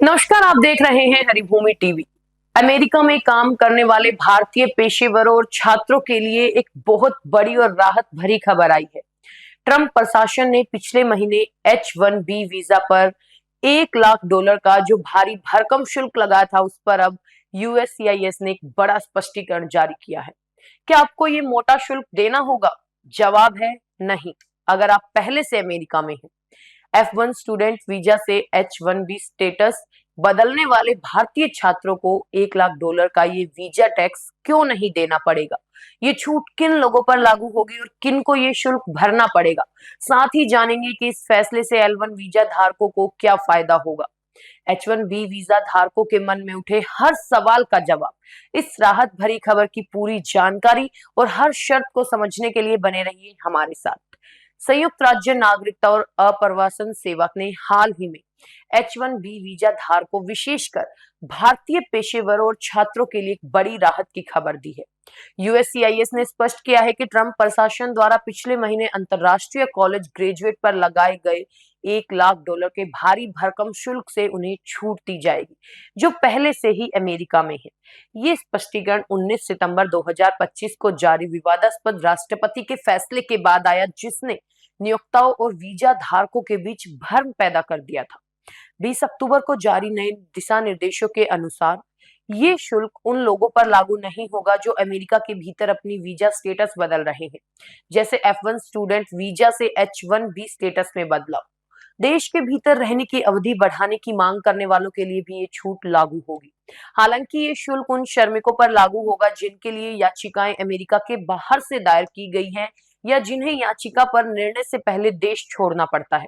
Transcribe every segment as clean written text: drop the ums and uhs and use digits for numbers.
नमस्कार, आप देख रहे हैं हरिभूमि टीवी। अमेरिका में काम करने वाले भारतीय पेशेवरों और छात्रों के लिए एक बहुत बड़ी और राहत भरी खबर आई है। ट्रंप प्रशासन ने पिछले महीने H-1B वीजा पर $1 लाख का जो भारी भरकम शुल्क लगाया था, उस पर अब USCIS ने एक बड़ा स्पष्टीकरण जारी किया है। क्या आपको ये मोटा शुल्क देना होगा? जवाब है नहीं, अगर आप पहले से अमेरिका में हैं। F1 स्टूडेंट वीजा से H-1B स्टेटस बदलने वाले भारतीय छात्रों को $1 लाख का ये वीजा टैक्स क्यों नहीं देना पड़ेगा? ये छूट किन लोगों पर लागू होगी और किन को ये शुल्क भरना पड़ेगा? साथ ही जानेंगे कि इस फैसले से L1 वीजा धारकों को क्या फायदा होगा। H-1B वीजा धारकों के मन में उठे हर सवाल का जवाब, इस राहत भरी खबर की पूरी जानकारी और हर शर्त को समझने के लिए बने रहिए हमारे साथ। संयुक्त राज्य नागरिकता और अप्रवासन सेवक ने हाल ही में H-1B वीजा धारकों, विशेषकर भारतीय पेशेवरों और छात्रों के लिए एक बड़ी राहत की खबर दी है। यूएससीआईएस ने स्पष्ट किया है कि ट्रंप प्रशासन द्वारा पिछले महीने अंतर्राष्ट्रीय कॉलेज ग्रेजुएट पर लगाए गए $1 लाख के भारी भरकम शुल्क से उन्हें छूट दी जाएगी, जो पहले से ही अमेरिका में है। ये स्पष्टीकरण 19 सितंबर 2025 को जारी विवादास्पद राष्ट्रपति के फैसले के बाद आया, जिसने नियोक्ताओं और वीजा धारकों के बीच भ्रम पैदा कर दिया था। 20 अक्टूबर को जारी नए दिशा निर्देशों के अनुसार ये शुल्क उन लोगों पर लागू नहीं होगा जो अमेरिका के भीतर अपनी वीजा स्टेटस बदल रहे हैं, जैसे F1 स्टूडेंट वीजा से H-1B स्टेटस में बदलाव। देश के भीतर रहने की अवधि बढ़ाने की मांग करने वालों के लिए भी ये छूट लागू होगी। हालांकि ये शुल्क उन श्रमिकों पर लागू होगा जिनके लिए याचिकाएं अमेरिका के बाहर से दायर की गई हैं या जिन्हें याचिका पर निर्णय से पहले देश छोड़ना पड़ता है।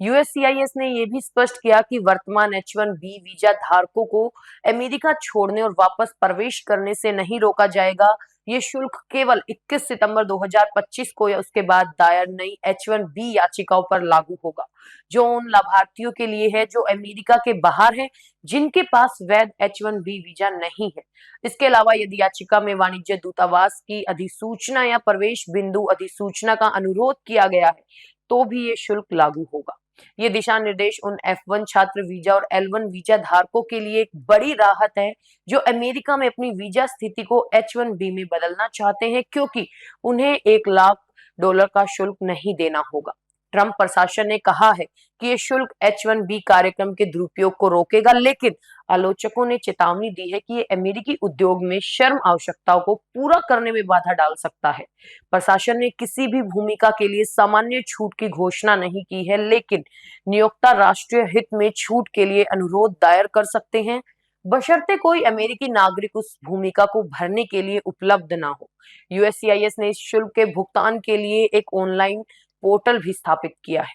यूएससीआईएस ने यह भी स्पष्ट किया कि वर्तमान H-1B वीजा धारकों को अमेरिका छोड़ने और वापस प्रवेश करने से नहीं रोका जाएगा। ये शुल्क केवल 21 सितंबर 2025 को या उसके बाद दायर नई H-1B याचिकाओं पर लागू होगा, जो उन लाभार्थियों के लिए है जो अमेरिका के बाहर हैं, जिनके पास वैध H-1B वीजा नहीं है। इसके अलावा यदि याचिका में वाणिज्य दूतावास की अधिसूचना या प्रवेश बिंदु अधिसूचना का अनुरोध किया गया है, तो भी ये शुल्क लागू होगा। ये दिशा निर्देश उन F1 छात्र वीजा और L1 वीजा धारकों के लिए एक बड़ी राहत है जो अमेरिका में अपनी वीजा स्थिति को H-1B में बदलना चाहते हैं, क्योंकि उन्हें $1 लाख का शुल्क नहीं देना होगा। ट्रंप प्रशासन ने कहा है कि ये शुल्क H-1B कार्यक्रम के दुरुपयोग को रोकेगा, लेकिन आलोचकों ने चेतावनी दी है कि ये अमेरिकी उद्योग में श्रम आवश्यकताओं को पूरा करने में बाधा डाल सकता है। प्रशासन ने किसी भी भूमिका के लिए सामान्य छूट की घोषणा नहीं की है, लेकिन नियोक्ता राष्ट्रीय हित में छूट के लिए अनुरोध दायर कर सकते हैं, बशर्ते कोई अमेरिकी नागरिक उस भूमिका को भरने के लिए उपलब्ध ना हो। यूएससीआईएस ने इस शुल्क के भुगतान के लिए एक ऑनलाइन पोर्टल भी स्थापित किया है,